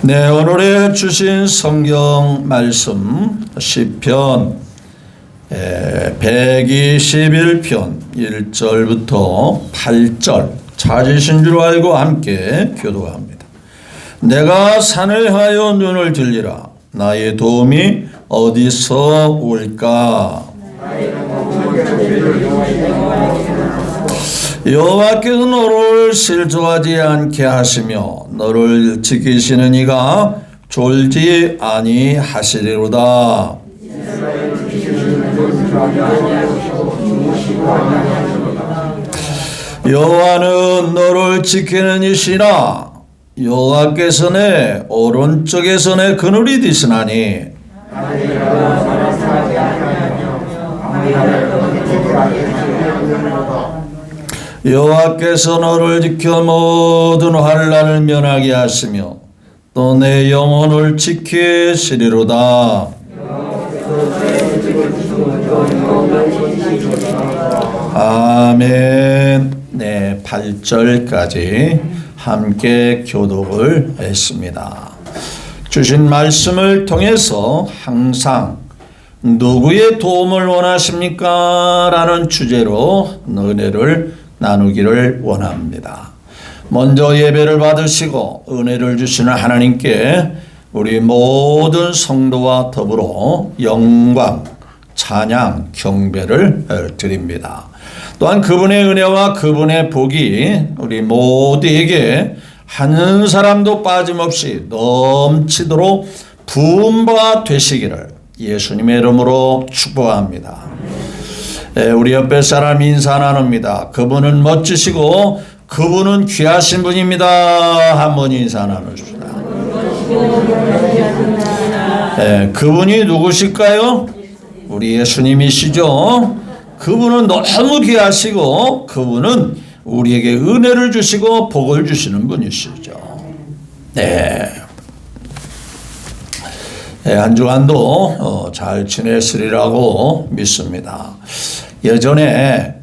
네, 오늘의 주신 성경 말씀 시편 121편 1절부터 8절 찾으신 줄 알고 함께 교독합니다. 내가 산을 향하여 눈을 들리라. 나의 도움이 어디서 올까? 여호와께서 너를 실족하지 않게 하시며 너를 지키시는 이가 졸지 아니하시리로다. 여호와는 너를 지키는 이시라. 여호와께서 내 오른쪽에서 내 그늘이 되시나니 여호와께서 너를 지켜 모든 환난을 면하게 하시며 또 내 영혼을 지키시리로다. 아멘. 네, 8절까지 함께 교독을 했습니다. 주신 말씀을 통해서 항상 누구의 도움을 원하십니까? 라는 주제로 은혜를 나누기를 원합니다. 먼저 예배를 받으시고 은혜를 주시는 하나님께 우리 모든 성도와 더불어 영광, 찬양, 경배를 드립니다. 또한 그분의 은혜와 그분의 복이 우리 모두에게 한 사람도 빠짐없이 넘치도록 부음바 되시기를 예수님의 이름으로 축복합니다. 우리 옆에 사람 인사 나눕니다. 그분은 멋지시고 그분은 귀하신 분입니다. 한번 인사 나누십시다. 그분이 누구실까요? 우리 예수님이시죠. 그분은 너무 귀하시고 그분은 우리에게 은혜를 주시고 복을 주시는 분이시죠. 네. 한 주간도 잘 지냈으리라고 믿습니다. 예전에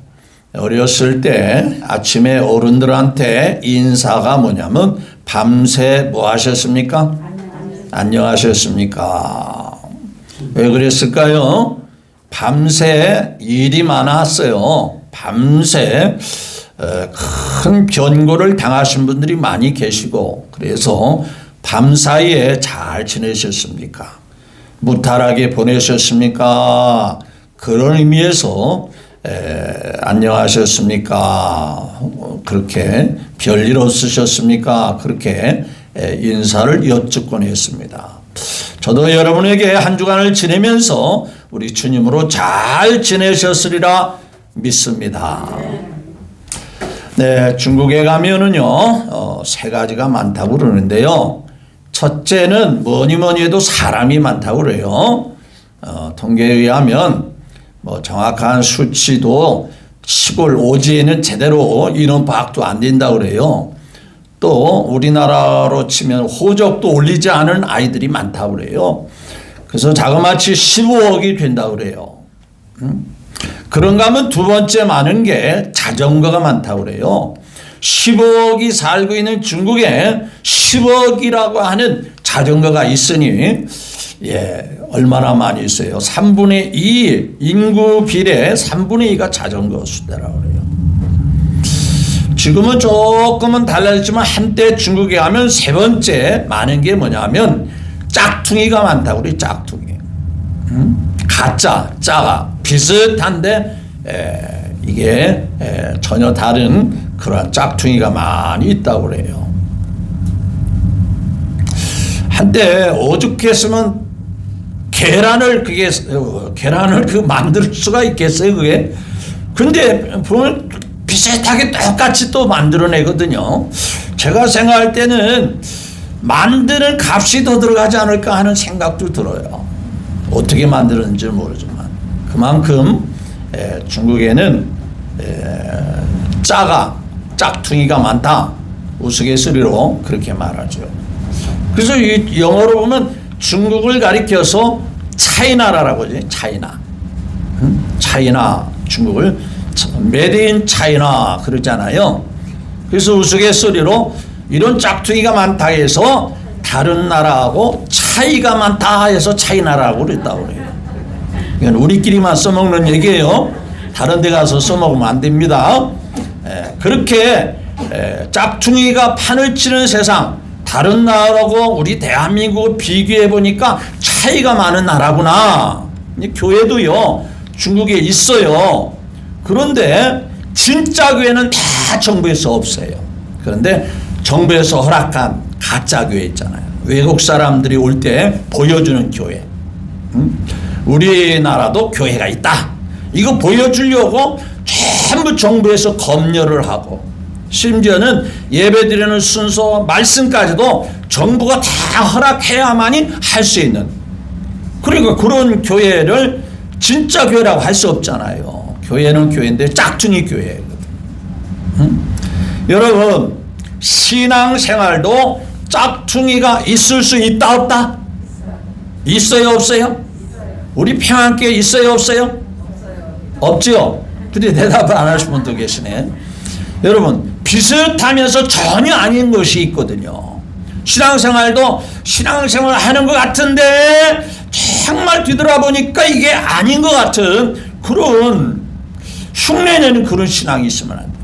어렸을 때 아침에 어른들한테 인사가 뭐냐면 밤새 뭐 하셨습니까? 안녕하셨습니까? 왜 그랬을까요? 밤새 일이 많았어요. 밤새 큰 변고를 당하신 분들이 많이 계시고 그래서 밤사이에 잘 지내셨습니까? 무탈하게 보내셨습니까? 그런 의미에서 안녕하셨습니까? 그렇게 별일 없으셨습니까? 그렇게 인사를 여쭙곤 했습니다. 저도 여러분에게 한 주간을 지내면서 우리 주님으로 잘 지내셨으리라 믿습니다. 네, 중국에 가면은요, 세 가지가 많다고 그러는데요. 첫째는 뭐니 해도 사람이 많다고 그래요. 통계에 의하면 뭐 정확한 수치도 시골 오지에는 제대로 인원 파악도 안 된다고 그래요. 또 우리나라로 치면 호적도 올리지 않은 아이들이 많다고 그래요. 그래서 자그마치 15억이 된다고 그래요. 그런가 하면 두 번째 많은 게 자전거가 많다고 그래요. 15억이 살고 있는 중국에 10억이라고 하는 자전거가 있으니 얼마나 많이 있어요. 3분의 2 인구 비례 3분의 2가 자전거 수대라고 그래요. 지금은 조금은 달라졌지만 한때 중국에 가면 세 번째 많은 게 뭐냐면 짝퉁이가 많다고 그래요. 짝퉁이. 가짜, 짜가 비슷한데 이게 전혀 다른 그러한 짝퉁이가 많이 있다고 그래요. 한때 오죽했으면 계란을 만들 수가 있겠어요, 그게? 근데 보면 비슷하게 똑같이 또 만들어내거든요. 제가 생각할 때는 만드는 값이 더 들어가지 않을까 하는 생각도 들어요. 어떻게 만들었는지 모르지만 그만큼 중국에는 짝퉁이가 많다. 우스갯소리로 그렇게 말하죠. 그래서 이 영어로 보면 중국을 가리켜서 차이나라라고 하죠. 차이나 중국을 메드 인 차이나 그러잖아요. 그래서 우스갯소리로 이런 짝퉁이가 많다 해서 다른 나라하고 차이가 많다 해서 차이나라고 그랬다고 그래요. 이건 우리끼리만 써먹는 얘기예요. 다른 데 가서 써먹으면 안 됩니다. 그렇게 짝퉁이가 판을 치는 세상, 다른 나라하고 우리 대한민국을 비교해 보니까 차이가 많은 나라구나. 교회도요, 중국에 있어요. 그런데 진짜 교회는 다 정부에서 없어요. 그런데 정부에서 허락한 가짜 교회 있잖아요. 외국 사람들이 올 때 보여주는 교회. 우리나라도 교회가 있다. 이거 보여주려고 전부 정부에서 검열을 하고, 심지어는 예배드리는 순서, 말씀까지도 정부가 다 허락해야만이 할 수 있는, 그러니까 그런 교회를 진짜 교회라고 할 수 없잖아요. 교회는 교회인데 짝퉁이 교회거든. 여러분, 신앙생활도 짝퉁이가 있을 수 있다 없다? 있어요 없어요? 우리 평안교회 있어요 없어요? 없지요. 근데 대답을 안 하시는 분도 계시네. 여러분, 비슷하면서 전혀 아닌 것이 있거든요. 신앙생활도 신앙생활 하는 것 같은데 정말 뒤돌아보니까 이게 아닌 것 같은 그런 흉내내는 그런 신앙이 있으면 안 돼요.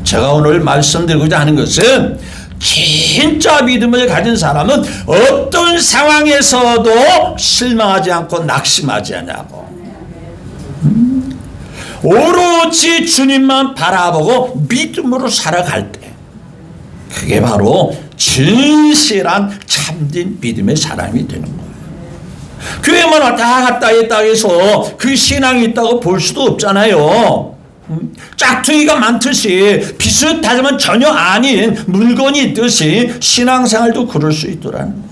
제가 오늘 말씀드리고자 하는 것은 진짜 믿음을 가진 사람은 어떤 상황에서도 실망하지 않고 낙심하지 않냐고. 오로지 주님만 바라보고 믿음으로 살아갈 때, 그게 바로 진실한 참된 믿음의 사람이 되는 거예요. 교회만 왔다 갔다 했다 해서 그 신앙이 있다고 볼 수도 없잖아요. 짝퉁이가 많듯이 비슷하지만 전혀 아닌 물건이 있듯이 신앙생활도 그럴 수 있더라는 거예요.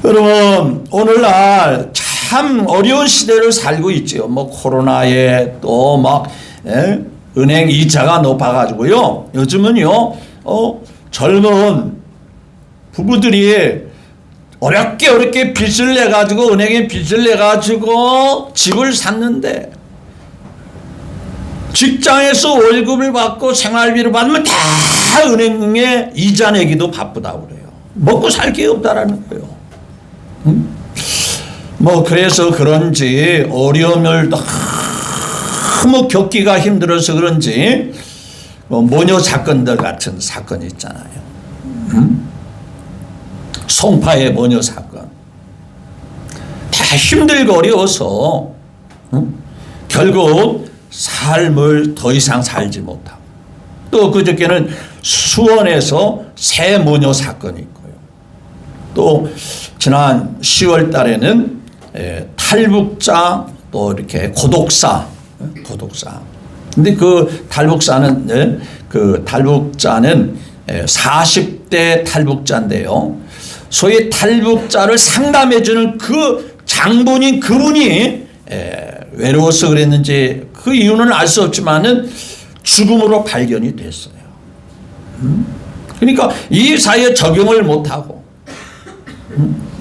여러분, 오늘날 참 어려운 시대를 살고 있지요. 뭐 코로나에 또 막 은행 이자가 높아가지고요. 요즘은요, 젊은 부부들이 어렵게 빚을 내가지고, 은행에 빚을 내가지고 집을 샀는데, 직장에서 월급을 받고 생활비를 받으면 다 은행에 이자 내기도 바쁘다고 그래요. 먹고 살 게 없다라는 거예요. 뭐 그래서 그런지 어려움을 너무 겪기가 힘들어서 그런지 모녀 사건들 같은 사건이 있잖아요. 송파의 모녀 사건. 다 힘들고 어려워서 결국 삶을 더 이상 살지 못하고, 또 그저께는 수원에서 새 모녀 사건이 있고요. 또 지난 10월 달에는 탈북자, 또 이렇게 고독사. 근데 그 탈북자는 40대 탈북자인데요. 소위 탈북자를 상담해주는 그 장본인 그분이 외로워서 그랬는지 그 이유는 알 수 없지만은 죽음으로 발견이 됐어요. 그러니까 이 사회에 적용을 못하고,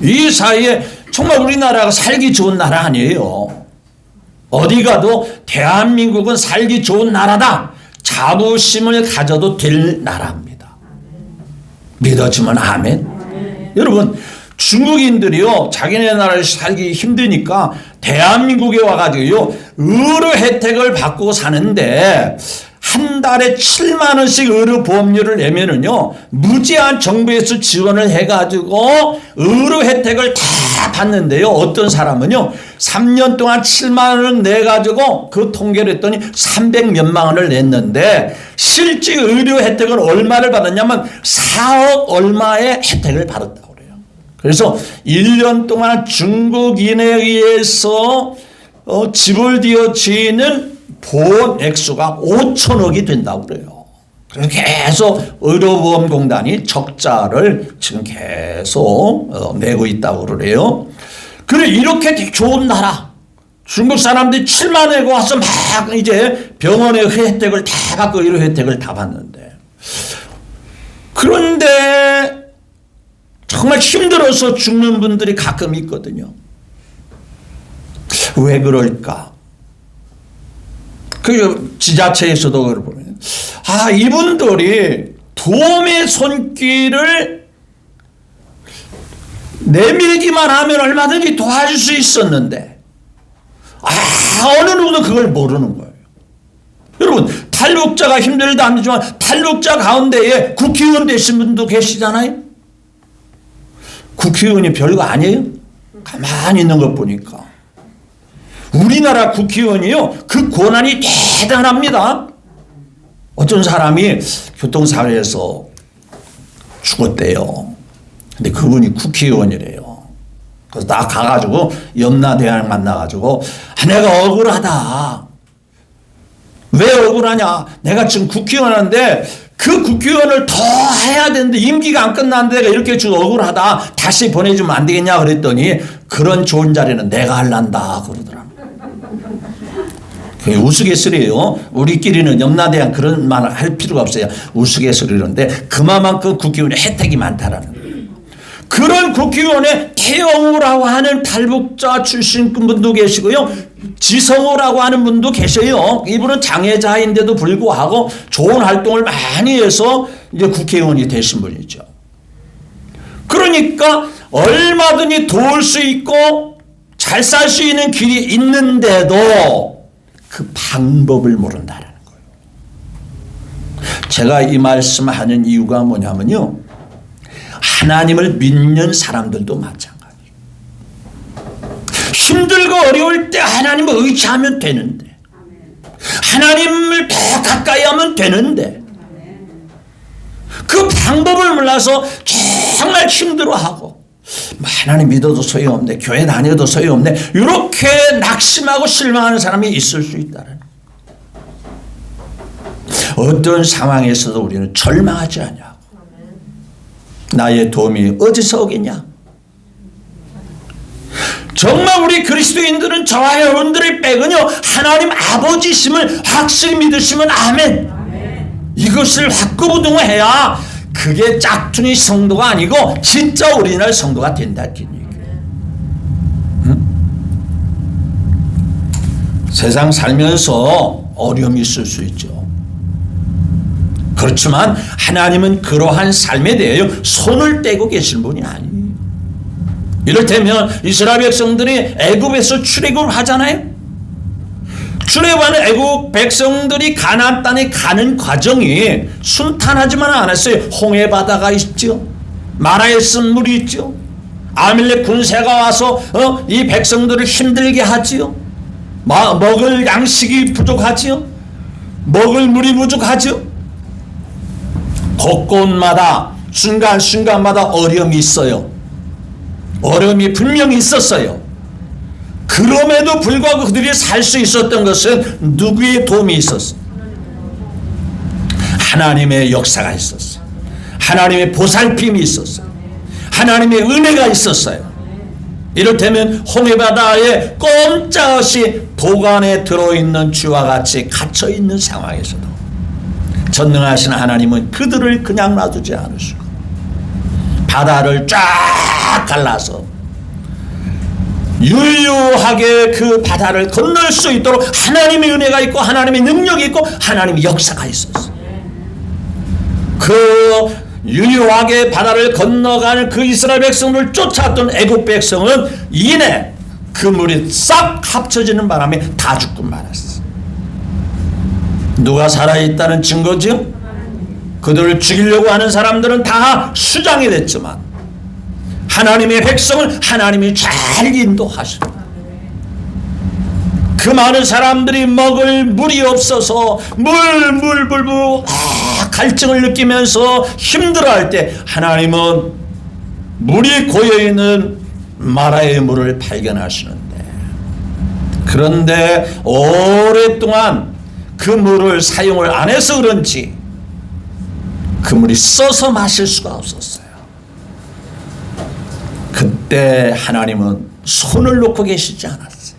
이 사회에 정말 우리나라가 살기 좋은 나라 아니에요. 어디 가도 대한민국은 살기 좋은 나라다, 자부심을 가져도 될 나라입니다. 믿어주면 아멘. 여러분, 중국인들이요, 자기네 나라에 살기 힘드니까 대한민국에 와가지고요, 의료 혜택을 받고 사는데, 한 달에 7만 원씩 의료 보험료를 내면은요, 무제한 정부에서 지원을 해가지고 의료 혜택을 다 받는데요. 어떤 사람은요, 3년 동안 7만 원을 내가지고 그 통계를 했더니 300몇만 원을 냈는데, 실제 의료 혜택은 얼마를 받았냐면 4억 얼마의 혜택을 받았다고 그래요. 그래서 1년 동안 중국인에 의해서 지불되어지는 보험 액수가 5천억이 된다고 그래요. 그래서 계속 의료보험공단이 적자를 지금 계속 내고 있다고 그래요. 그래, 이렇게 되게 좋은 나라, 중국 사람들이 7만 내고 와서 막 이제 병원의 혜택을 다 받고 의료 혜택을 다 받는데, 그런데 정말 힘들어서 죽는 분들이 가끔 있거든요. 왜 그럴까? 그 지자체에서도 그걸 보면, 이분들이 도움의 손길을 내밀기만 하면 얼마든지 도와줄 수 있었는데 어느 누구도 그걸 모르는 거예요. 여러분, 탈북자가 힘들다 하지만 탈북자 가운데에 국회의원 되신 분도 계시잖아요. 국회의원이 별거 아니에요. 가만히 있는 것 보니까 우리나라 국회의원이요, 그 권한이 대단합니다. 어떤 사람이 교통사고에서 죽었대요. 근데 그분이 국회의원이래요. 그래서 나 가가지고 염라대왕 만나가지고 내가 억울하다. 왜 억울하냐? 내가 지금 국회의원인데 그 국회의원을 더 해야 되는데 임기가 안 끝났는데 내가 이렇게 좀 억울하다. 다시 보내주면 안 되겠냐 그랬더니 그런 좋은 자리는 내가 할란다 그러더라고요. 그게 우스갯소리예요. 우리끼리는 염라대왕 그런 말을 할 필요가 없어요. 우스갯소리인데 그만큼 국회의원의 혜택이 많다라는 거예요. 그런 국회의원에 태영우라고 하는 탈북자 출신 분도 계시고요. 지성우라고 하는 분도 계셔요. 이분은 장애자인데도 불구하고 좋은 활동을 많이 해서 이제 국회의원이 되신 분이죠. 그러니까 얼마든지 도울 수 있고 잘 살 수 있는 길이 있는데도 그 방법을 모른다는 거예요. 제가 이 말씀하는 이유가 뭐냐면요, 하나님을 믿는 사람들도 마찬가지예요. 힘들고 어려울 때 하나님을 의지하면 되는데, 하나님을 더 가까이 하면 되는데, 그 방법을 몰라서 정말 힘들어하고 하나님 믿어도 소용없네, 교회 다녀도 소용없네, 이렇게 낙심하고 실망하는 사람이 있을 수 있다는 거예요. 어떤 상황에서도 우리는 절망하지 않냐고. 나의 도움이 어디서 오겠냐? 정말 우리 그리스도인들은 저와 여러분들의 백은요, 하나님 아버지심을 확실히 믿으시면 아멘. 이것을 확고부동해야 그게 짝퉁이 성도가 아니고 진짜 오리지널 성도가 된다. 응? 세상 살면서 어려움이 있을 수 있죠. 그렇지만 하나님은 그러한 삶에 대하여 손을 떼고 계신 분이 아니에요. 이를테면 이스라엘 백성들이 애굽에서 출애굽을 하잖아요. 출애굽하는 애굽 백성들이 가나안 땅에 가는 과정이 순탄하지만 않았어요. 홍해 바다가 있죠. 마라에 쓴 물이 있죠. 아밀렉 군세가 와서 이 백성들을 힘들게 하지요. 먹을 양식이 부족하지요. 먹을 물이 부족하죠. 곳곳마다 순간순간마다 어려움이 있어요. 어려움이 분명히 있었어요. 그럼에도 불구하고 그들이 살 수 있었던 것은 누구의 도움이 있었어요? 하나님의 역사가 있었어요. 하나님의 보살핌이 있었어요. 하나님의 은혜가 있었어요. 이를테면 홍해바다에 꼼짝없이 보관에 들어있는 쥐와 같이 갇혀있는 상황에서도 전능하신 하나님은 그들을 그냥 놔두지 않으시고 바다를 쫙 갈라서 유유하게 그 바다를 건널 수 있도록 하나님의 은혜가 있고 하나님의 능력이 있고 하나님의 역사가 있었어요. 그 유유하게 바다를 건너가는 그 이스라엘 백성을 쫓아왔던 애굽 백성은 이내 그 물이 싹 합쳐지는 바람에 다 죽고 말았어요. 누가 살아있다는 증거죠? 그들을 죽이려고 하는 사람들은 다 수장이 됐지만 하나님의 백성을 하나님이 잘 인도하십니다. 그 많은 사람들이 먹을 물이 없어서 갈증을 느끼면서 힘들어할 때 하나님은 물이 고여있는 마라의 물을 발견하시는데, 그런데 오랫동안 그 물을 사용을 안 해서 그런지 그 물이 써서 마실 수가 없었어요. 그때 하나님은 손을 놓고 계시지 않았어요.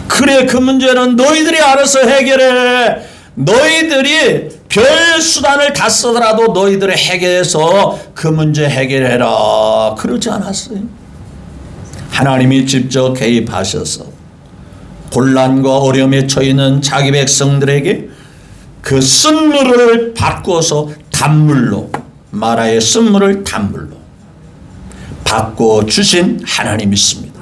그래, 그 문제는 너희들이 알아서 해결해. 너희들이 별 수단을 다 쓰더라도 너희들이 해결해서 그 문제 해결해라. 그러지 않았어요. 하나님이 직접 개입하셔서 곤란과 어려움에 처해 있는 자기 백성들에게 그 쓴물을 바꿔서 단물로, 마라의 쓴물을 단물로 바꿔 주신 하나님이 있습니다.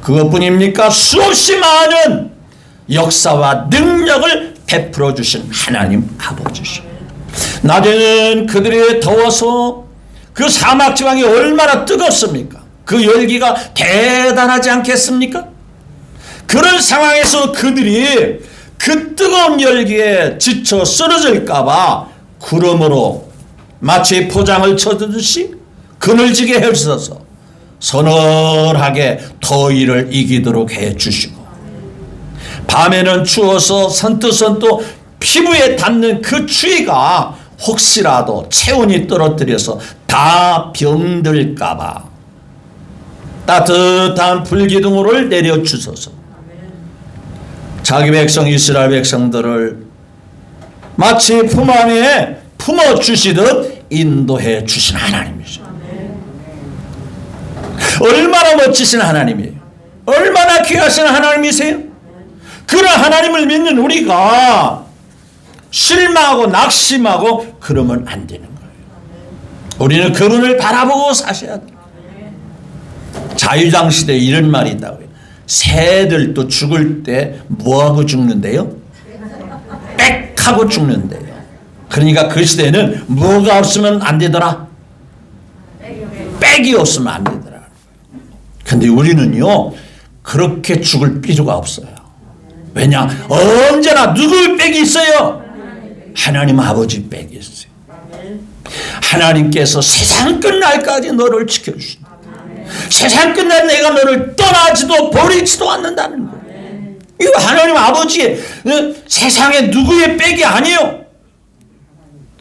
그것뿐입니까? 수없이 많은 역사와 능력을 베풀어 주신 하나님 아버지십니다. 낮에는 그들이 더워서 그 사막 지방이 얼마나 뜨겁습니까? 그 열기가 대단하지 않겠습니까? 그런 상황에서 그들이 그 뜨거운 열기에 지쳐 쓰러질까봐 구름으로 마치 포장을 쳐두듯이 그늘지게 해주셔서 서늘하게 더위를 이기도록 해주시고, 밤에는 추워서 선뜻선뜻 피부에 닿는 그 추위가 혹시라도 체온이 떨어뜨려서 다 병들까봐 따뜻한 불기둥을 내려주셔서 자기 백성 이스라엘 백성들을 마치 품 안에 품어주시듯 인도해 주신 하나님이죠. 얼마나 멋지신 하나님이에요. 얼마나 귀하신 하나님이세요. 그런 하나님을 믿는 우리가 실망하고 낙심하고 그러면 안 되는 거예요. 우리는 그분을 바라보고 사셔야 돼요. 자유당 시대에 이런 말이 있다고요. 새들도 죽을 때 뭐하고 죽는데요? 빽하고 죽는데요. 그러니까 그 시대에는 뭐가 없으면 안 되더라? 빽이 없으면 안 되더라. 근데 우리는요, 그렇게 죽을 필요가 없어요. 왜냐? 언제나 누구의 빽이 있어요? 하나님 아버지 빽이 있어요. 하나님께서 세상 끝날까지 너를 지켜주신다. 세상 끝날 내가 너를 떠나지도 버리지도 않는다는 거예요. 이거 하나님 아버지의 세상에 누구의 빽이 아니에요.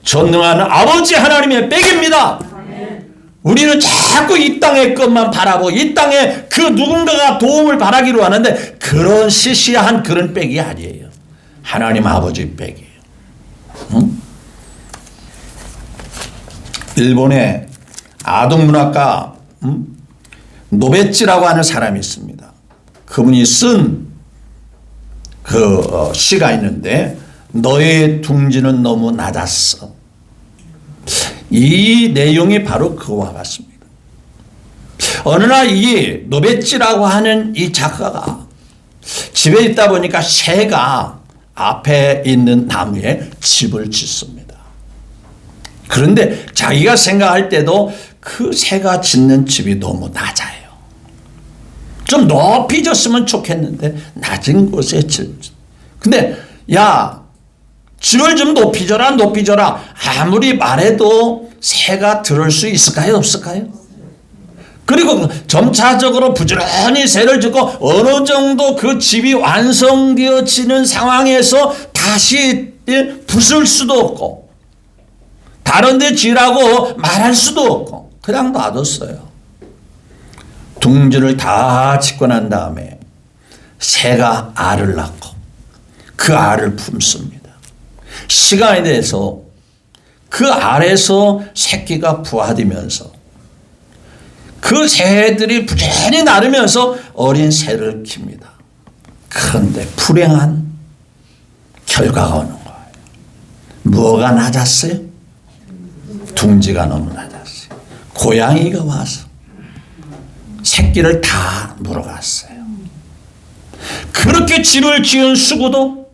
전능한 아버지 하나님의 빽입니다. 우리는 자꾸 이 땅의 것만 바라보고 이 땅에 그 누군가가 도움을 바라기로 하는데 그런 시시한 그런 빽이 아니에요. 하나님 아버지 빽이에요. 응? 일본의 아동문학가 노베치라고 하는 사람이 있습니다. 그분이 쓴 그 시가 있는데, 너의 둥지는 너무 낮았어. 이 내용이 바로 그와 같습니다. 어느 날 이 노베치라고 하는 이 작가가 집에 있다 보니까 새가 앞에 있는 나무에 집을 짓습니다. 그런데 자기가 생각할 때도 그 새가 짓는 집이 너무 낮아요. 좀 높이 졌으면 좋겠는데 낮은 곳에 짓. 근데 야, 집을 좀 높이 져라 높이 져라 아무리 말해도 새가 들을 수 있을까요 없을까요? 그리고 점차적으로 부지런히 새를 짓고 어느 정도 그 집이 완성되어지는 상황에서 다시 부술 수도 없고 다른 데 지라고 말할 수도 없고 그냥 놔뒀어요. 둥지를 다 짓고 난 다음에 새가 알을 낳고 그 알을 품습니다. 시간이 돼서 그 알에서 새끼가 부화되면서 그 새들이 부지런히 나르면서 어린 새를 킵니다. 그런데 불행한 결과가 오는 거예요. 뭐가 낮았어요? 둥지가 너무 낮았어요. 고양이가 와서 새끼를 다 물어갔어요. 그렇게 집을 지은 수구도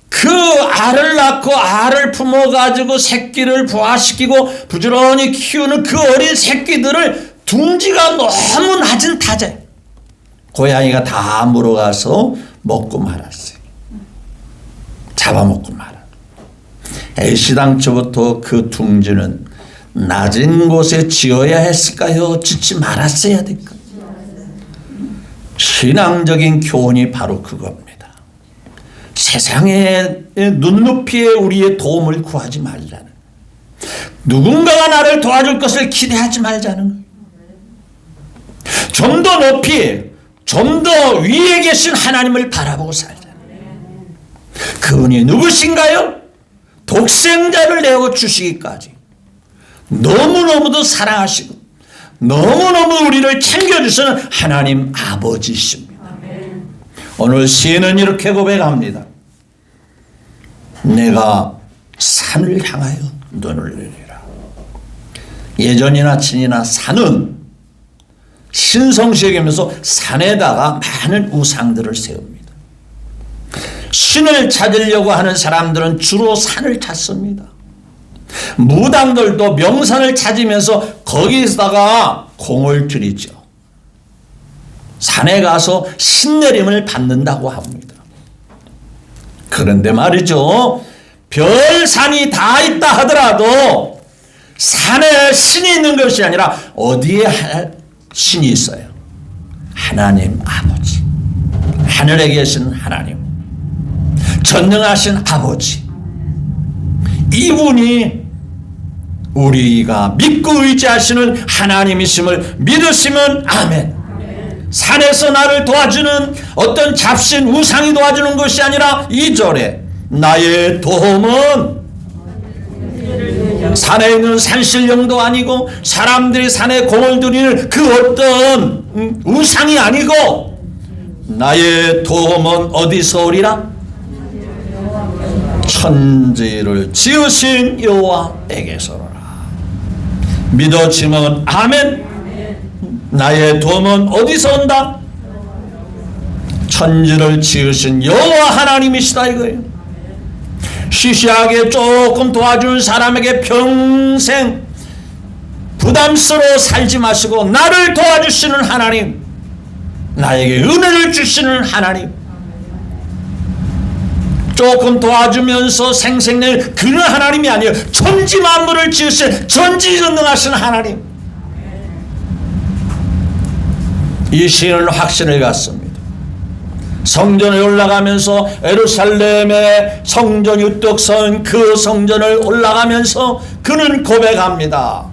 그 알을 낳고 알을 품어가지고 새끼를 부화시키고 부지런히 키우는 그 어린 새끼들을 둥지가 너무 낮은 타자에 고양이가 다 물어가서 먹고 말았어요. 잡아먹고 말았어요. 애시당초부터 그 둥지는 낮은 곳에 지어야 했을까요? 짓지 말았어야 될까요? 신앙적인 교훈이 바로 그겁니다. 세상의 눈높이에 우리의 도움을 구하지 말자는, 누군가가 나를 도와줄 것을 기대하지 말자는 거예요. 좀 더 높이, 좀 더 위에 계신 하나님을 바라보고 살자는 거예요. 그분이 누구신가요? 독생자를 내어 주시기까지 너무너무도 사랑하시고 너무너무 우리를 챙겨주시는 하나님 아버지십니다. 오늘 시인은 이렇게 고백합니다. 내가 산을 향하여 눈을 내리라. 예전이나 친이나 산은 신성시하면서 산에다가 많은 우상들을 세웁니다. 신을 찾으려고 하는 사람들은 주로 산을 찾습니다. 무당들도 명산을 찾으면서 거기다가 공을 들이죠. 산에 가서 신내림을 받는다고 합니다. 그런데 말이죠, 별산이 다 있다 하더라도 산에 신이 있는 것이 아니라 어디에 신이 있어요? 하나님 아버지, 하늘에 계신 하나님, 전능하신 아버지, 이분이 우리가 믿고 의지하시는 하나님이심을 믿으시면 아멘. 산에서 나를 도와주는 어떤 잡신 우상이 도와주는 것이 아니라 2절에 나의 도움은 산에 있는 산신령도 아니고 사람들이 산에 공을 들이는 그 어떤 우상이 아니고 나의 도움은 어디서 오리라? 천지를 지으신 여호와에게서라. 믿어지면 아멘. 나의 도움은 어디서 온다? 천지를 지으신 여호와 하나님이시다 이거예요. 시시하게 조금 도와주는 사람에게 평생 부담스러워 살지 마시고 나를 도와주시는 하나님, 나에게 은혜를 주시는 하나님, 조금 도와주면서 생생내 그런 하나님이 아니에요. 천지 만물을 지으신 전지전능하신 하나님. 이 시인은 확신을 갖습니다. 성전에 올라가면서 예루살렘의 성전 유떡선 그 성전을 올라가면서 그는 고백합니다.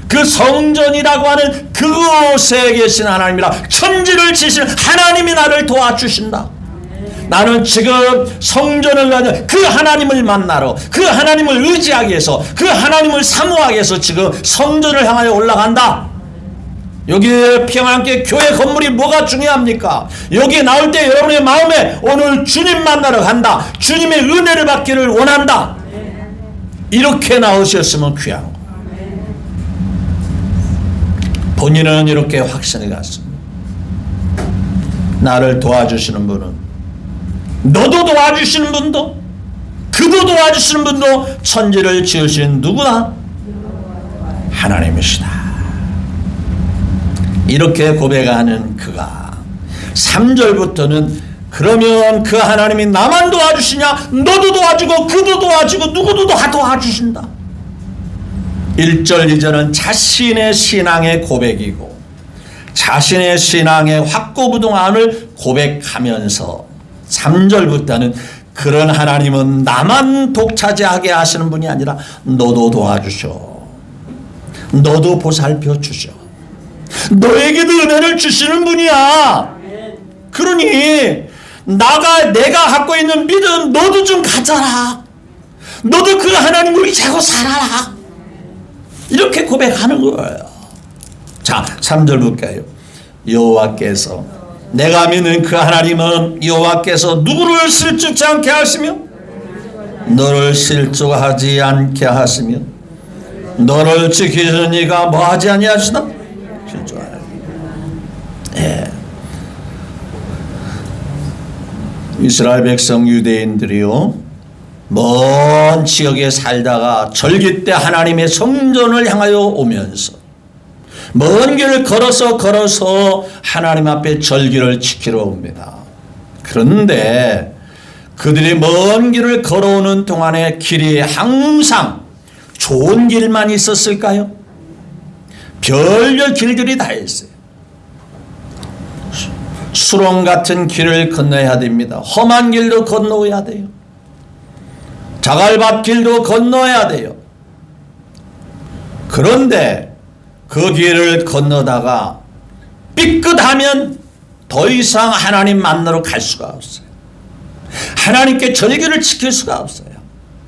그 성전이라고 하는 그곳에 계신 하나님이라, 천지를 지신 하나님이 나를 도와주신다. 나는 지금 성전을 가는 그 하나님을 만나러, 그 하나님을 의지하기 위해서, 그 하나님을 사모하기 위해서 지금 성전을 향하여 올라간다. 여기에 평안교회 교회 건물이 뭐가 중요합니까? 여기에 나올 때 여러분의 마음에 오늘 주님 만나러 간다, 주님의 은혜를 받기를 원한다, 이렇게 나오셨으면 귀한 거. 본인은 이렇게 확신을 갖습니다. 나를 도와주시는 분은, 너도 도와주시는 분도, 그도 도와주시는 분도 천지를 지으신 누구나 하나님이시다. 이렇게 고백하는 그가 3절부터는 그러면 그 하나님이 나만 도와주시냐? 너도 도와주고 그도 도와주고 누구도 다 도와주신다. 1절 2절은 자신의 신앙의 고백이고 자신의 신앙의 확고부동함을 고백하면서 3절부터는 그런 하나님은 나만 독차지하게 하시는 분이 아니라 너도 도와주셔, 너도 보살펴 주셔, 너에게도 은혜를 주시는 분이야. 그러니 내가 갖고 있는 믿음 너도 좀 가져라. 너도 그 하나님을 의지하고 살아라. 이렇게 고백하는 거예요. 자, 3절 볼까요? 여호와께서, 내가 믿는 그 하나님은 여호와께서 누구를 실족하지 않게 하시며 너를 실족하지 않게 하시며 너를 지키시는 이가 뭐하지 아니하시나? 예. 이스라엘 백성 유대인들이요, 먼 지역에 살다가 절기 때 하나님의 성전을 향하여 오면서 먼 길을 걸어서 하나님 앞에 절기를 지키러 옵니다. 그런데 그들이 먼 길을 걸어오는 동안에 길이 항상 좋은 길만 있었을까요? 별별 길들이 다 있어요. 수렁 같은 길을 건너야 됩니다. 험한 길도 건너야 돼요. 자갈밭 길도 건너야 돼요. 그런데 그 길을 건너다가 삐끗하면 더 이상 하나님 만나러 갈 수가 없어요. 하나님께 절기를 지킬 수가 없어요.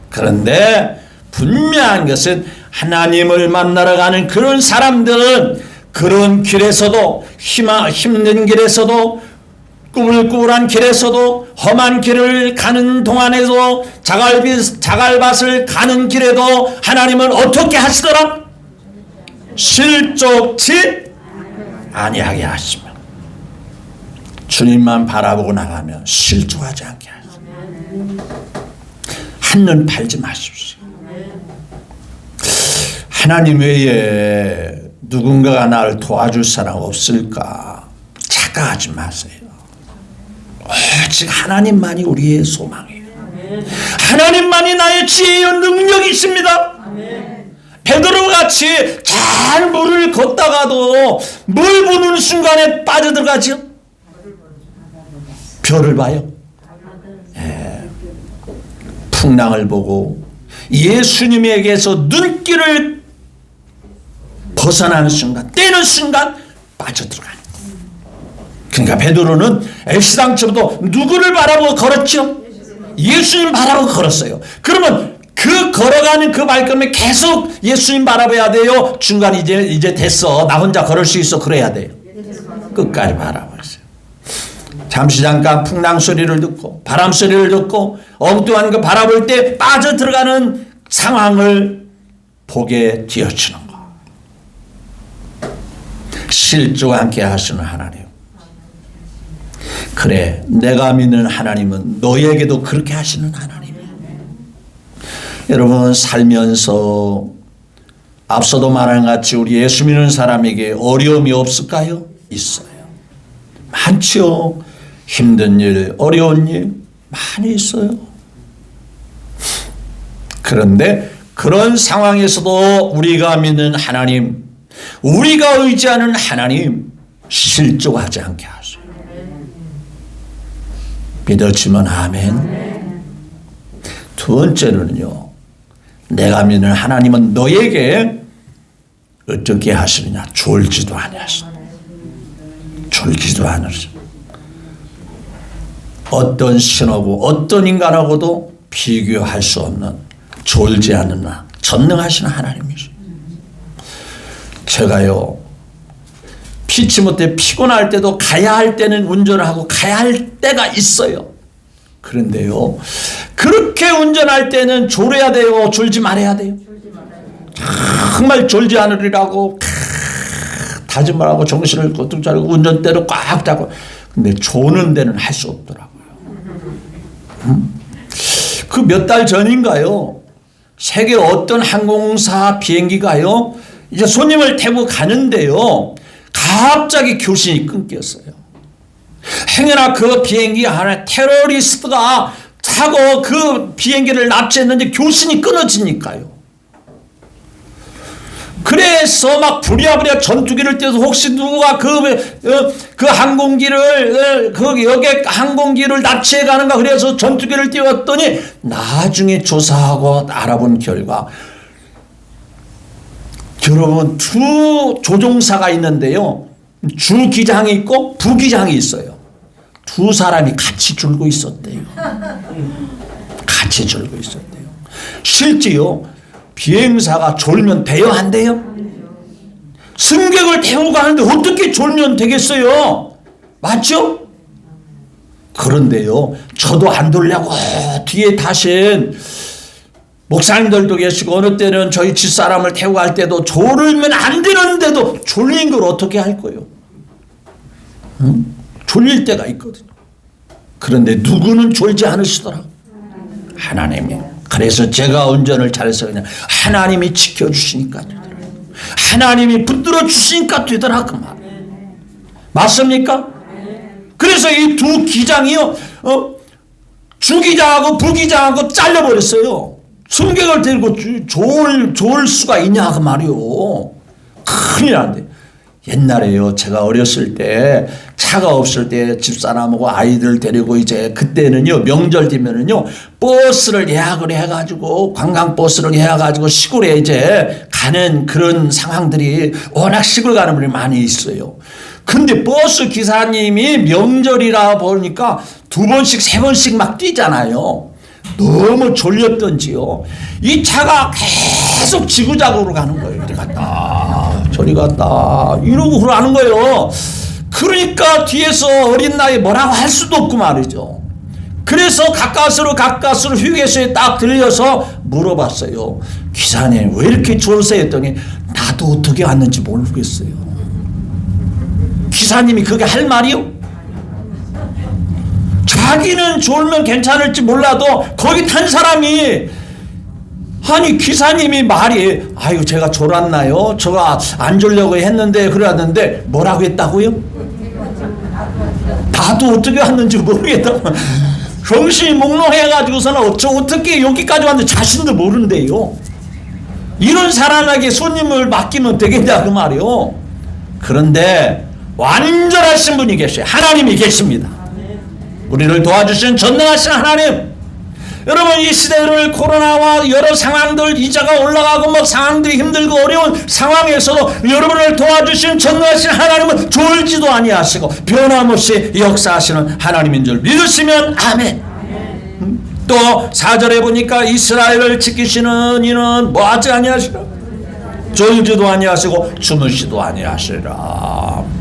그런데 분명한 것은 하나님을 만나러 가는 그런 사람들은 그런 길에서도 힘든 길에서도 꾸불꾸불한 길에서도, 험한 길을 가는 동안에도, 자갈밭을 가는 길에도 하나님은 어떻게 하시더라? 실족치 아니하게 하시며, 주님만 바라보고 나가면 실족하지 않게 하시며, 한눈 팔지 마십시오. 하나님 외에 누군가가 나를 도와줄 사람 없을까 착각하지 마세요. 오직 하나님만이 우리의 소망이에요. 하나님만이 나의 지혜요 능력이십니다. 베드로같이 잘 물을 걷다가도 물 부는 순간에 빠져들어가죠. 별을 봐요. 풍랑을 보고 예수님에게서 눈길을 벗어나는 순간, 떼는 순간 빠져들어가는. 그러니까 베드로는 애시당초부터 누구를 바라보고 걸었죠? 예수님 바라보고 걸었어요. 그러면 그 걸어가는 그 발걸음에 계속 예수님 바라봐야 돼요? 중간 이제 됐어, 나 혼자 걸을 수 있어, 그래야 돼요? 끝까지 바라보세요. 잠시 잠깐 풍랑 소리를 듣고 바람 소리를 듣고 엉뚱한 거 바라볼 때 빠져들어가는 상황을 보게 되어주는 거. 실족 않게 하시는 하나님. 그래, 내가 믿는 하나님은 너에게도 그렇게 하시는 하나님이에요. 여러분, 살면서 앞서도 말한 같이 우리 예수 믿는 사람에게 어려움이 없을까요? 있어요. 많죠. 힘든 일, 어려운 일 많이 있어요. 그런데 그런 상황에서도 우리가 믿는 하나님, 우리가 의지하는 하나님 실족하지 않게 하세요. 믿어지면 아멘. 두 번째는요, 내가 믿는 하나님은 너에게 어떻게 하시느냐? 졸지도 아니하시다. 졸지도 않으시다. 어떤 신하고 어떤 인간하고도 비교할 수 없는, 졸지 않으나 전능하신 하나님이시죠. 제가요, 피치 못해 피곤할 때도 가야 할 때는 운전을 하고 가야 할 때가 있어요. 그런데요, 그렇게 운전할 때는 졸아야 돼요? 졸지 말아야 돼요? 정말 졸지 않으리라고 다짐을 하고 정신을 거듭 차리고 운전대로 꽉 잡고, 근데 조는 데는 할 수 없더라고요. 그 몇 달 전인가요, 세계 어떤 항공사 비행기가요, 이제 손님을 태우고 가는데요, 갑자기 교신이 끊겼어요. 행여나 그 비행기 안에 테러리스트가 타고 그 비행기를 납치했는데 교신이 끊어지니까요. 그래서 막 부랴부랴 전투기를 띄워서 혹시 누가 그 항공기를, 그 여객 항공기를 납치해 가는가, 그래서 전투기를 띄웠더니 나중에 조사하고 알아본 결과, 여러분, 두 조종사가 있는데요, 주기장이 있고 부기장이 있어요. 두 사람이 같이 졸고 있었대요. 같이 졸고 있었대요. 실제요, 비행사가 졸면 돼요, 안 돼요? 승객을 태우고 가는데 어떻게 졸면 되겠어요? 맞죠? 그런데요, 저도 안 졸려고 뒤에 타신 목사님들도 계시고, 어느 때는 저희 집사람을 태우고 갈 때도 졸으면 안 되는데도 졸린 걸 어떻게 할 거예요? 졸릴 때가 있거든요. 그런데 누구는 졸지 않으시더라? 하나님이. 그래서 제가 운전을 잘해서 그냥 하나님이 지켜주시니까 되더라. 하나님이 붙들어 주시니까 되더라, 그 말. 맞습니까? 그래서 이 두 기장이요, 주기장하고 부기장하고 잘려버렸어요. 승객을 데리고 좋을 수가 있냐, 그 말이요. 큰일 난데. 옛날에요, 제가 어렸을 때, 차가 없을 때 집사람하고 아이들 데리고 이제 그때는요, 명절 되면은요, 버스를 예약을 해가지고, 관광버스를 해가지고 시골에 이제 가는 그런 상황들이 워낙 시골 가는 분이 많이 있어요. 근데 버스 기사님이 명절이라 보니까 두 번씩, 세 번씩 막 뛰잖아요. 너무 졸렸던지요, 이 차가 계속 지구작으로 가는 거예요. 이리 갔다 저리 갔다 이러고 그러는 거예요. 그러니까 뒤에서 어린 나이에 뭐라고 할 수도 없고 말이죠. 그래서 가까스로 휴게소에 딱 들려서 물어봤어요. 기사님 왜 이렇게 졸으세요 했더니 나도 어떻게 왔는지 모르겠어요. 기사님이 그게 할 말이요? 자기는 졸면 괜찮을지 몰라도 거기 탄 사람이 아니 기사님이 말이 아유 제가 졸았나요? 제가 안 졸려고 했는데 그랬는데 뭐라고 했다고요? 나도 어떻게 왔는지 모르겠다. 정신이 몽롱해가지고서는 어떻게 여기까지 왔는지 자신도 모른대요. 이런 사람에게 손님을 맡기면 되겠냐 그 말이요. 그런데 완전하신 분이 계셔요. 하나님이 계십니다. 우리를 도와주신 전능하신 하나님. 여러분 이 시대를 코로나와 여러 상황들 이자가 올라가고 뭐 상황들이 힘들고 어려운 상황에서도 여러분을 도와주신 전능하신 하나님은 졸지도 아니하시고 변함없이 역사하시는 하나님인 줄 믿으시면 아멘. 또 4절에 보니까 이스라엘을 지키시는 이는 뭐하지 아니하시라 졸지도 아니하시고 주무시도 아니하시라.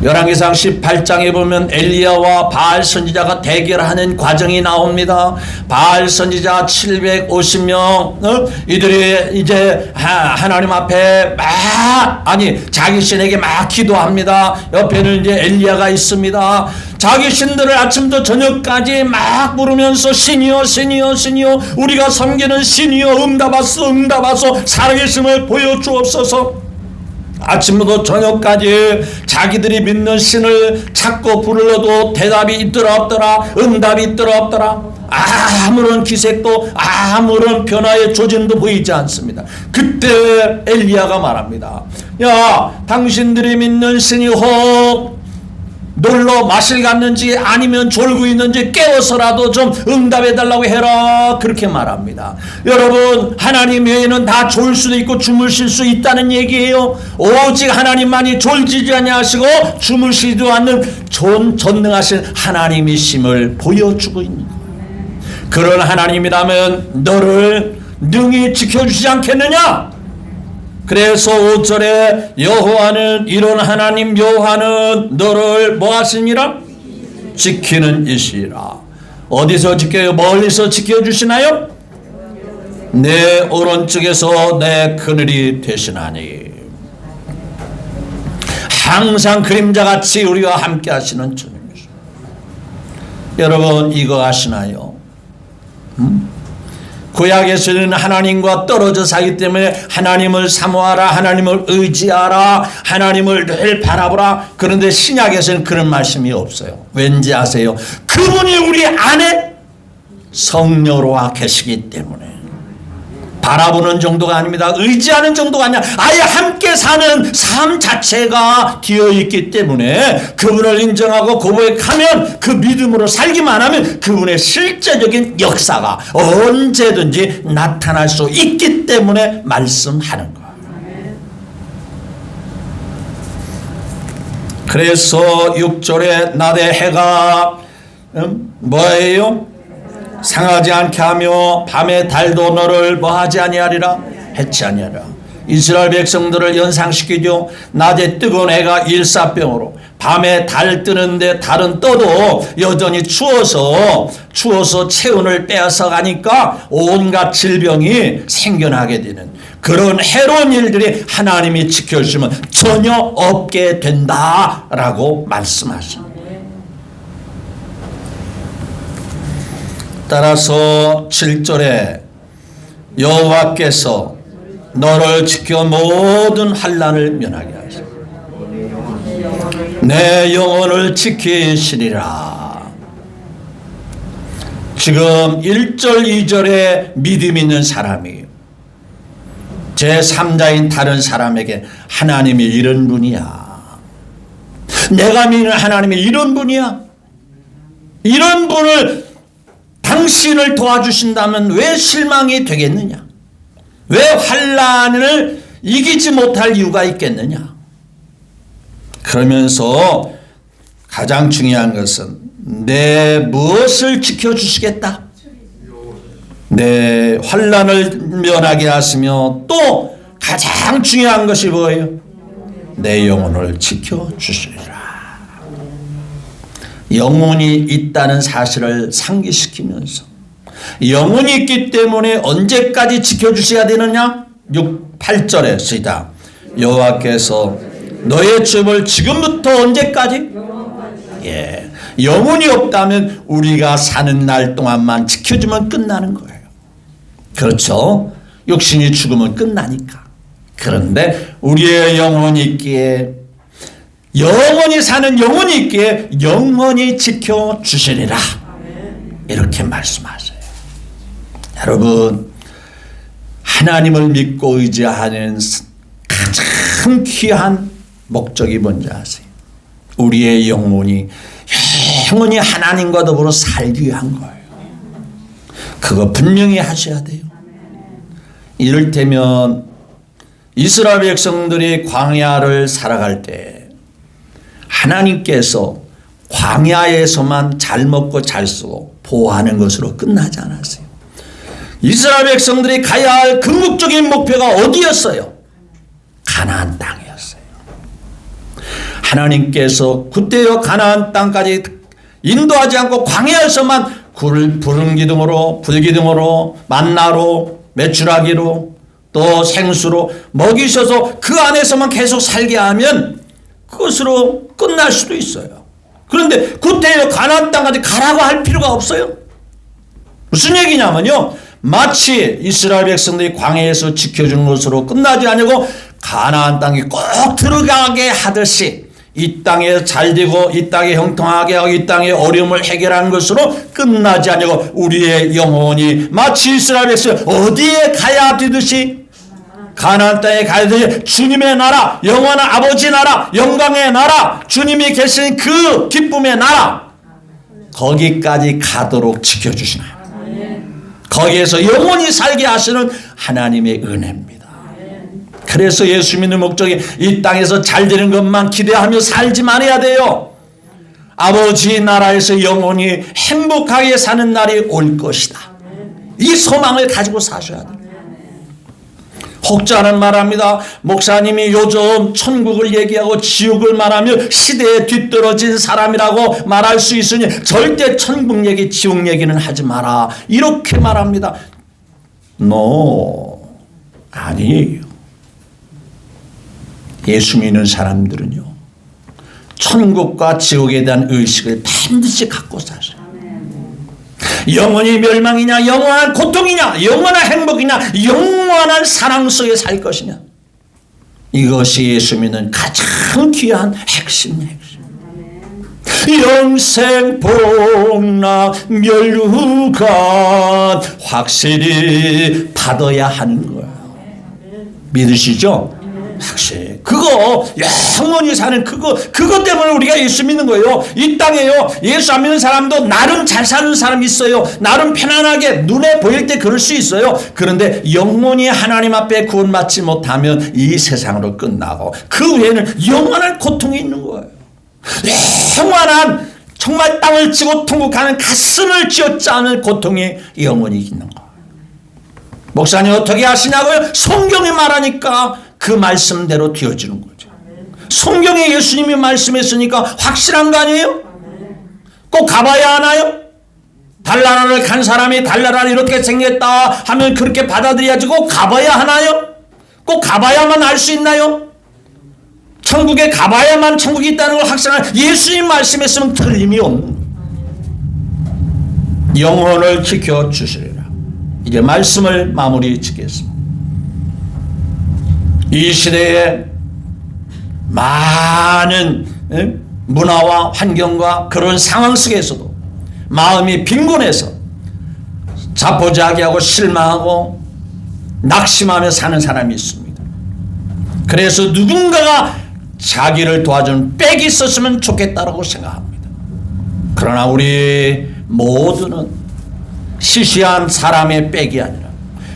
열왕기상 18장에 보면 엘리야와 바알 선지자가 대결하는 과정이 나옵니다. 바알 선지자 750명 이들이 이제 하나님 앞에 자기 신에게 막 기도합니다. 옆에는 이제 엘리야가 있습니다. 자기 신들을 아침부터 저녁까지 막 부르면서 신이여 우리가 섬기는 신이여 응답하소 살아계심을 보여주옵소서. 아침부터 저녁까지 자기들이 믿는 신을 찾고 불러도 대답이 있더라 없더라 응답이 있더라 없더라 아무런 기색도 아무런 변화의 조짐도 보이지 않습니다. 그때 엘리야가 말합니다. 야 당신들이 믿는 신이 혹 놀러 마실 갔는지 아니면 졸고 있는지 깨워서라도 좀 응답해달라고 해라 그렇게 말합니다. 여러분 하나님 외에는 다 졸 수도 있고 주무실 수 있다는 얘기예요. 오직 하나님만이 졸지지 아니하시고 주무시지도 않는 전능하신 하나님이심을 보여주고 있는 거예요. 그런 하나님이라면 너를 능히 지켜주지 않겠느냐. 그래서 5절에 여호와는 이런 하나님 여호와는 너를 뭐 하시니라? 지키는 이시라. 어디서 지켜요? 멀리서 지켜주시나요? 내 오른쪽에서 내 그늘이 되시나니. 항상 그림자같이 우리와 함께 하시는 주님이시죠. 여러분 이거 아시나요? 구약에서는 하나님과 떨어져 살기 때문에 하나님을 사모하라 하나님을 의지하라 하나님을 늘 바라보라. 그런데 신약에서는 그런 말씀이 없어요. 왠지 아세요? 그분이 우리 안에 성녀로와 계시기 때문에 바라보는 정도가 아닙니다. 의지하는 정도가 아니라 아예 함께 사는 삶 자체가 되어 있기 때문에 그분을 인정하고 고백하면 그 믿음으로 살기만 하면 그분의 실제적인 역사가 언제든지 나타날 수 있기 때문에 말씀하는 거예요. 그래서 6절에 나대 해가 뭐예요? 상하지 않게 하며 밤에 달도 너를 뭐하지 아니하리라 해치 아니하리라. 이스라엘 백성들을 연상시키죠. 낮에 뜨거운 해가 일사병으로 밤에 달 뜨는데 달은 떠도 여전히 추워서 체온을 빼앗아 가니까 온갖 질병이 생겨나게 되는 그런 해로운 일들이 하나님이 지켜주시면 전혀 없게 된다라고 말씀하십니다. 따라서 7절에 여호와께서 너를 지켜 모든 환난을 면하게 하시고 내 영혼을 지키시리라. 지금 1절 2절에 믿음 있는 사람이 제3자인 다른 사람에게 하나님이 이런 분이야. 내가 믿는 하나님이 이런 분이야. 이런 분을 당신을 도와주신다면 왜 실망이 되겠느냐? 왜 환난을 이기지 못할 이유가 있겠느냐? 그러면서 가장 중요한 것은 내 무엇을 지켜주시겠다? 내 환난을 면하게 하시며 또 가장 중요한 것이 뭐예요? 내 영혼을 지켜주시리라. 영혼이 있다는 사실을 상기시키면서 영혼이 있기 때문에 언제까지 지켜주셔야 되느냐? 8절에 시작. 여호와께서 너의 죄를 지금부터 언제까지? 예, 영혼이 없다면 우리가 사는 날 동안만 지켜주면 끝나는 거예요. 그렇죠? 육신이 죽으면 끝나니까. 그런데 우리의 영혼이 있기에, 영원히 사는 영혼이 있기에 영원히 지켜주시리라, 이렇게 말씀하세요. 여러분, 하나님을 믿고 의지하는 가장 귀한 목적이 뭔지 아세요? 우리의 영혼이 영원히 하나님과 더불어 살기 위한 거예요. 그거 분명히 하셔야 돼요. 이를테면 이스라엘 백성들이 광야를 살아갈 때 하나님께서 광야에서만 잘 먹고 잘 쓰고 보호하는 것으로 끝나지 않았어요. 이스라엘 백성들이 가야 할 궁극적인 목표가 어디였어요? 가나안 땅이었어요. 하나님께서 그때여 가나안 땅까지 인도하지 않고 광야에서만 부른 기둥으로, 불기둥으로, 만나로, 메추라기로, 또 생수로 먹이셔서 그 안에서만 계속 살게 하면 그것으로 끝날 수도 있어요. 그런데 그때여 가나안 땅까지 가라고 할 필요가 없어요. 무슨 얘기냐면요, 마치 이스라엘 백성들이 광야에서 지켜주는 것으로 끝나지 않고 가나안 땅에 꼭 들어가게 하듯이 이 땅에 잘되고 이 땅에 형통하게 하고 이 땅의 어려움을 해결하는 것으로 끝나지 않고 우리의 영혼이 마치 이스라엘 백성 어디에 가야 되듯이 가나안 땅에 가야 되듯이 주님의 나라, 영원한 아버지 나라, 영광의 나라, 주님이 계신 그 기쁨의 나라, 거기까지 가도록 지켜주시나요? 거기에서 영원히 살게 하시는 하나님의 은혜입니다. 그래서 예수 믿는 목적이 이 땅에서 잘 되는 것만 기대하며 살지 말아야 돼요. 아버지 나라에서 영원히 행복하게 사는 날이 올 것이다. 이 소망을 가지고 사셔야 돼요. 혹자는 말합니다. 목사님이 요즘 천국을 얘기하고 지옥을 말하며 시대에 뒤떨어진 사람이라고 말할 수 있으니 절대 천국 얘기, 지옥 얘기는 하지 마라, 이렇게 말합니다. 아니에요. 예수 믿는 사람들은요, 천국과 지옥에 대한 의식을 반드시 갖고 사셔요. 영원히 멸망이냐, 영원한 고통이냐, 영원한 행복이냐, 영원한 사랑 속에 살 것이냐, 이것이 예수 믿는 가장 귀한 핵심이에요. 영생 복락 멸류관 확실히 받아야 하는 거예요. 믿으시죠? 확실히 그거 영원히 사는 그거 때문에 우리가 예수 믿는 거예요. 이 땅에요, 예수 안 믿는 사람도 나름 잘 사는 사람 있어요. 나름 편안하게 눈에 보일 때 그럴 수 있어요. 그런데 영원히 하나님 앞에 구원받지 못하면 이 세상으로 끝나고 그 외에는 영원한 고통이 있는 거예요. 영원한, 정말 땅을 치고 통곡하는 가슴을 쥐어짜 않을 고통이 영원히 있는 거예요. 목사님 어떻게 하시냐고요? 성경이 말하니까 그 말씀대로 되어지는 거죠. 성경에 예수님이 말씀했으니까 확실한 거 아니에요? 꼭 가봐야 하나요? 달나라를 간 사람이 달나라를 이렇게 생겼다 하면 그렇게 받아들여야지 꼭 가봐야 하나요? 꼭 가봐야만 알 수 있나요? 천국에 가봐야만 천국이 있다는 걸 확실한, 예수님 말씀했으면 틀림이 없는 거예요. 영혼을 지켜주시리라. 이제 말씀을 마무리 짓겠습니다. 이 시대에 많은 문화와 환경과 그런 상황 속에서도 마음이 빈곤해서 자포자기하고 실망하고 낙심하며 사는 사람이 있습니다. 그래서 누군가가 자기를 도와주는 백이 있었으면 좋겠다라고 생각합니다. 그러나 우리 모두는 시시한 사람의 백이 아니라,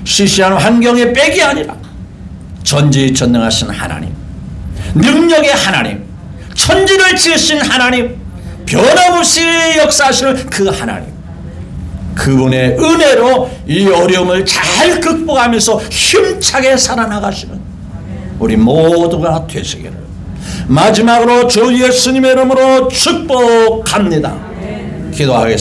시시한 환경의 백이 아니라 전지전능하신 하나님, 능력의 하나님, 천지를 지으신 하나님, 변함없이 역사하시는 그 하나님, 그분의 은혜로 이 어려움을 잘 극복하면서 힘차게 살아나가시는 우리 모두가 되시기를, 마지막으로 주 예수님의 이름으로 축복합니다. 기도하겠습니다.